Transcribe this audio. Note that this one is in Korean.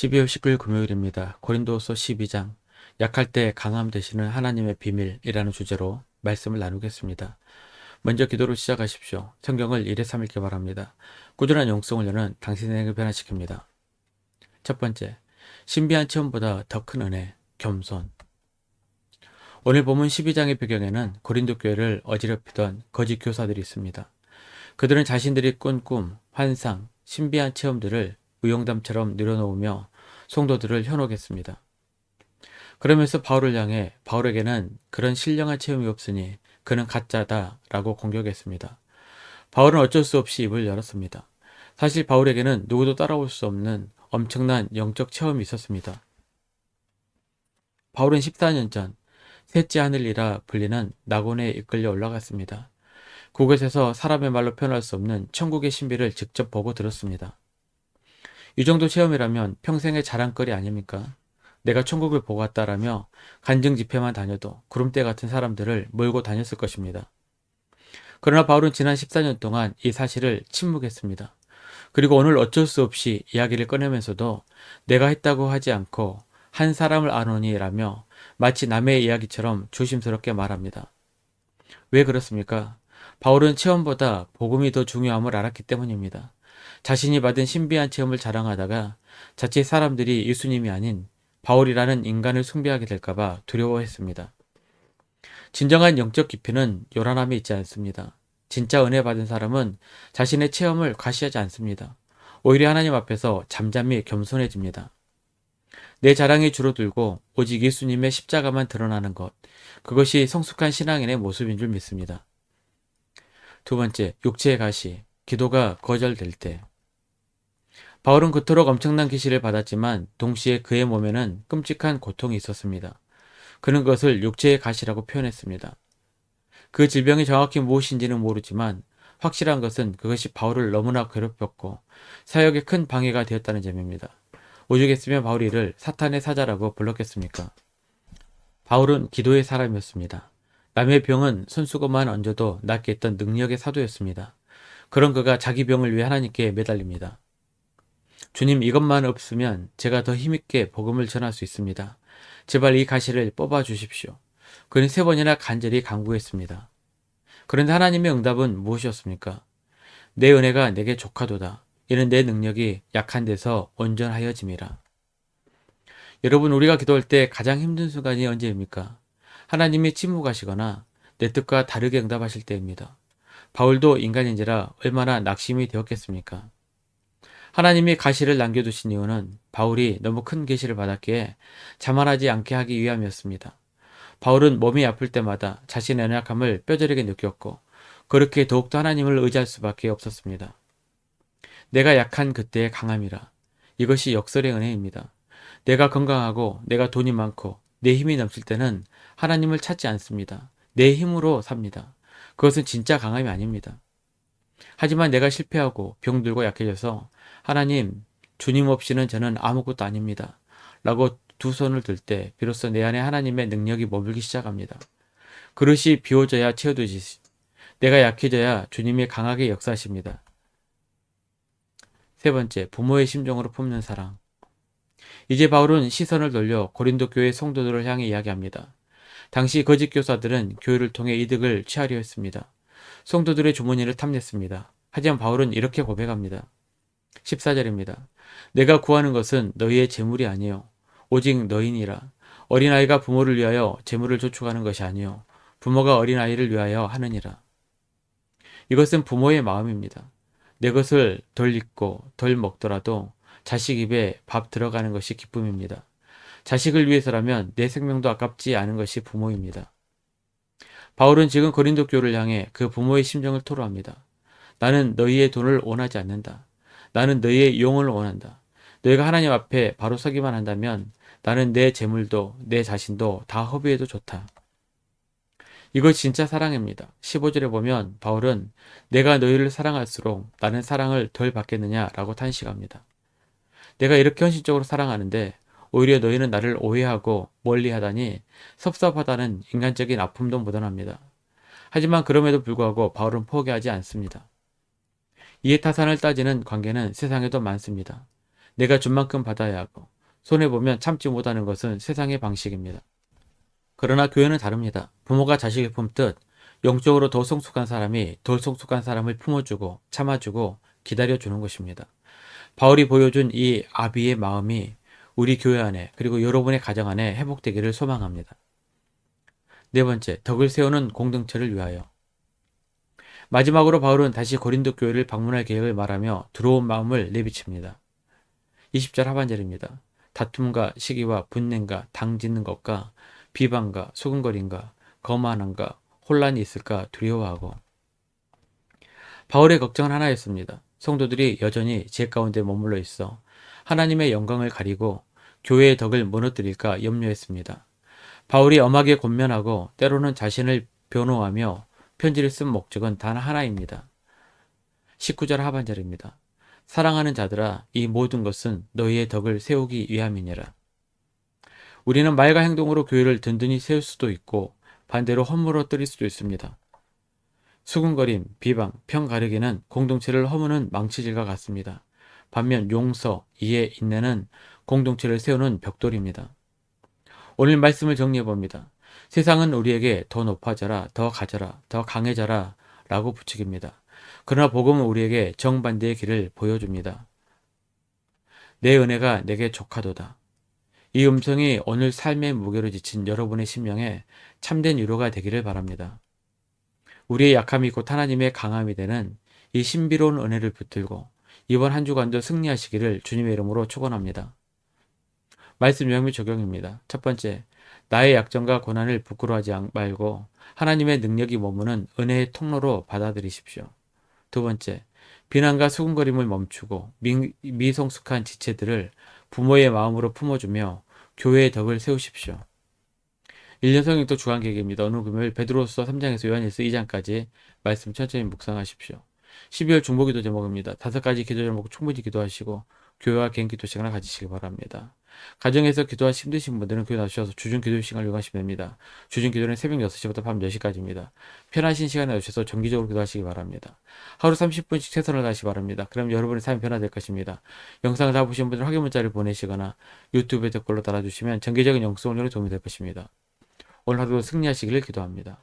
12월 19일 금요일입니다. 고린도후서 12장 약할 때 강함 되시는 하나님의 비밀이라는 주제로 말씀을 나누겠습니다. 먼저 기도로 시작하십시오. 성경을 1회 3읽기 바랍니다. 꾸준한 영성을 여는 당신의 행을 변화시킵니다. 첫 번째, 신비한 체험보다 더 큰 은혜, 겸손. 오늘 본문 12장의 배경에는 고린도 교회를 어지럽히던 거짓 교사들이 있습니다. 그들은 자신들이 꾼 꿈, 환상, 신비한 체험들을 무용담처럼 늘어놓으며 성도들을 현혹했습니다. 그러면서 바울을 향해 바울에게는 그런 신령한 체험이 없으니 그는 가짜다 라고 공격했습니다. 바울은 어쩔 수 없이 입을 열었습니다. 사실 바울에게는 누구도 따라올 수 없는 엄청난 영적 체험이 있었습니다. 바울은 14년 전 셋째 하늘이라 불리는 낙원에 이끌려 올라갔습니다. 그곳에서 사람의 말로 표현할 수 없는 천국의 신비를 직접 보고 들었습니다. 이 정도 체험이라면 평생의 자랑거리 아닙니까? 내가 천국을 보고 왔다라며 간증 집회만 다녀도 구름대 같은 사람들을 몰고 다녔을 것입니다. 그러나 바울은 지난 14년 동안 이 사실을 침묵했습니다. 그리고 오늘 어쩔 수 없이 이야기를 꺼내면서도 내가 했다고 하지 않고 한 사람을 아노니라며 마치 남의 이야기처럼 조심스럽게 말합니다. 왜 그렇습니까? 바울은 체험보다 복음이 더 중요함을 알았기 때문입니다. 자신이 받은 신비한 체험을 자랑하다가 자칫 사람들이 예수님이 아닌 바울이라는 인간을 숭배하게 될까봐 두려워했습니다. 진정한 영적 깊이는 요란함에 있지 않습니다. 진짜 은혜 받은 사람은 자신의 체험을 과시하지 않습니다. 오히려 하나님 앞에서 잠잠히 겸손해집니다. 내 자랑이 줄어들고 오직 예수님의 십자가만 드러나는 것, 그것이 성숙한 신앙인의 모습인 줄 믿습니다. 두 번째, 육체의 가시, 기도가 거절될 때. 바울은 그토록 엄청난 계시를 받았지만 동시에 그의 몸에는 끔찍한 고통이 있었습니다. 그는 그것을 육체의 가시라고 표현했습니다. 그 질병이 정확히 무엇인지는 모르지만 확실한 것은 그것이 바울을 너무나 괴롭혔고 사역에 큰 방해가 되었다는 점입니다. 오죽했으면 바울이 이를 사탄의 사자라고 불렀겠습니까? 바울은 기도의 사람이었습니다. 남의 병은 손수건만 얹어도 낫게 했던 능력의 사도였습니다. 그런 그가 자기 병을 위해 하나님께 매달립니다. 주님, 이것만 없으면 제가 더 힘있게 복음을 전할 수 있습니다. 제발 이 가시를 뽑아 주십시오. 그는 3번이나 간절히 간구했습니다. 그런데 하나님의 응답은 무엇이었습니까? 내 은혜가 내게 족하도다. 이는 내 능력이 약한 데서 온전하여짐이라. 여러분, 우리가 기도할 때 가장 힘든 순간이 언제입니까? 하나님이 침묵하시거나 내 뜻과 다르게 응답하실 때입니다. 바울도 인간인지라 얼마나 낙심이 되었겠습니까? 하나님이 가시를 남겨두신 이유는 바울이 너무 큰 계시를 받았기에 자만하지 않게 하기 위함이었습니다. 바울은 몸이 아플 때마다 자신의 연약함을 뼈저리게 느꼈고 그렇게 더욱더 하나님을 의지할 수밖에 없었습니다. 내가 약한 그때의 강함이라. 이것이 역설의 은혜입니다. 내가 건강하고 내가 돈이 많고 내 힘이 넘칠 때는 하나님을 찾지 않습니다. 내 힘으로 삽니다. 그것은 진짜 강함이 아닙니다. 하지만 내가 실패하고 병들고 약해져서 하나님, 주님 없이는 저는 아무것도 아닙니다. 라고 두 손을 들 때 비로소 내 안에 하나님의 능력이 머물기 시작합니다. 그릇이 비워져야 채워지시. 내가 약해져야 주님이 강하게 역사하십니다. 세 번째, 부모의 심정으로 품는 사랑. 이제 바울은 시선을 돌려 고린도 교회 성도들을 향해 이야기합니다. 당시 거짓 교사들은 교회를 통해 이득을 취하려 했습니다. 성도들의 주머니를 탐냈습니다. 하지만 바울은 이렇게 고백합니다. 14절입니다. 내가 구하는 것은 너희의 재물이 아니요 오직 너희니라. 어린아이가 부모를 위하여 재물을 저축하는 것이 아니요 부모가 어린아이를 위하여 하느니라. 이것은 부모의 마음입니다. 내 것을 덜 입고 덜 먹더라도 자식 입에 밥 들어가는 것이 기쁨입니다. 자식을 위해서라면 내 생명도 아깝지 않은 것이 부모입니다. 바울은 지금 고린도 교회를 향해 그 부모의 심정을 토로합니다. 나는 너희의 돈을 원하지 않는다. 나는 너희의 용을 원한다. 너희가 하나님 앞에 바로 서기만 한다면 나는 내 재물도 내 자신도 다 허비해도 좋다. 이거 진짜 사랑입니다. 15절에 보면 바울은 내가 너희를 사랑할수록 나는 사랑을 덜 받겠느냐라고 탄식합니다. 내가 이렇게 헌신적으로 사랑하는데 오히려 너희는 나를 오해하고 멀리하다니 섭섭하다는 인간적인 아픔도 묻어납니다. 하지만 그럼에도 불구하고 바울은 포기하지 않습니다. 이해타산을 따지는 관계는 세상에도 많습니다. 내가 준 만큼 받아야 하고 손해보면 참지 못하는 것은 세상의 방식입니다. 그러나 교회는 다릅니다. 부모가 자식을 품듯 영적으로 더 성숙한 사람이 덜 성숙한 사람을 품어주고 참아주고 기다려주는 것입니다. 바울이 보여준 이 아비의 마음이 우리 교회 안에 그리고 여러분의 가정 안에 회복되기를 소망합니다. 네 번째, 덕을 세우는 공동체를 위하여. 마지막으로 바울은 다시 고린도 교회를 방문할 계획을 말하며 두려운 마음을 내비칩니다. 20절 하반절입니다. 다툼과 시기와 분냉과 당짓는 것과 비방과 수근거림과 거만함과 혼란이 있을까 두려워하고. 바울의 걱정은 하나였습니다. 성도들이 여전히 죄 가운데 머물러 있어 하나님의 영광을 가리고 교회의 덕을 무너뜨릴까 염려했습니다. 바울이 엄하게 권면하고 때로는 자신을 변호하며 편지를 쓴 목적은 단 하나입니다. 19절 하반절입니다. 사랑하는 자들아, 이 모든 것은 너희의 덕을 세우기 위함이니라. 우리는 말과 행동으로 교회를 든든히 세울 수도 있고 반대로 허물어뜨릴 수도 있습니다. 수군거림, 비방, 편 가르기는 공동체를 허무는 망치질과 같습니다. 반면 용서, 이해, 인내는 공동체를 세우는 벽돌입니다. 오늘 말씀을 정리해봅니다. 세상은 우리에게 더 높아져라, 더 가져라, 더 강해져라 라고 부추깁니다. 그러나 복음은 우리에게 정반대의 길을 보여줍니다. 내 은혜가 내게 족하도다. 이 음성이 오늘 삶의 무게로 지친 여러분의 심령에 참된 위로가 되기를 바랍니다. 우리의 약함이 곧 하나님의 강함이 되는 이 신비로운 은혜를 붙들고 이번 한 주간도 승리하시기를 주님의 이름으로 축원합니다. 말씀 요약 및 적용입니다. 첫 번째, 나의 약점과 고난을 부끄러워하지 말고 하나님의 능력이 머무는 은혜의 통로로 받아들이십시오. 두 번째, 비난과 수군거림을 멈추고 미성숙한 지체들을 부모의 마음으로 품어주며 교회의 덕을 세우십시오. 1년 성경도 주간계획입니다. 오늘 금요일 베드로서 3장에서 요한일서 2장까지 말씀 천천히 묵상하십시오. 12월 중보기도 제목입니다. 5가지 기도 제목 충분히 기도하시고 교회와 개인 기도 시간을 가지시기 바랍니다. 가정에서 기도하기 힘드신 분들은 교회 나오셔서 주중 기도 시간을 이용하시면 됩니다. 주중 기도는 새벽 6시부터 밤 10시까지입니다. 편하신 시간에 나오셔서 정기적으로 기도하시기 바랍니다. 하루 30분씩 최선을 다하시기 바랍니다. 그럼 여러분의 삶이 변화될 것입니다. 영상을 다 보신 분들은 확인 문자를 보내시거나 유튜브에 댓글로 달아주시면 정기적인 영성 훈련에 도움이 될 것입니다. 오늘 하루도 승리하시기를 기도합니다.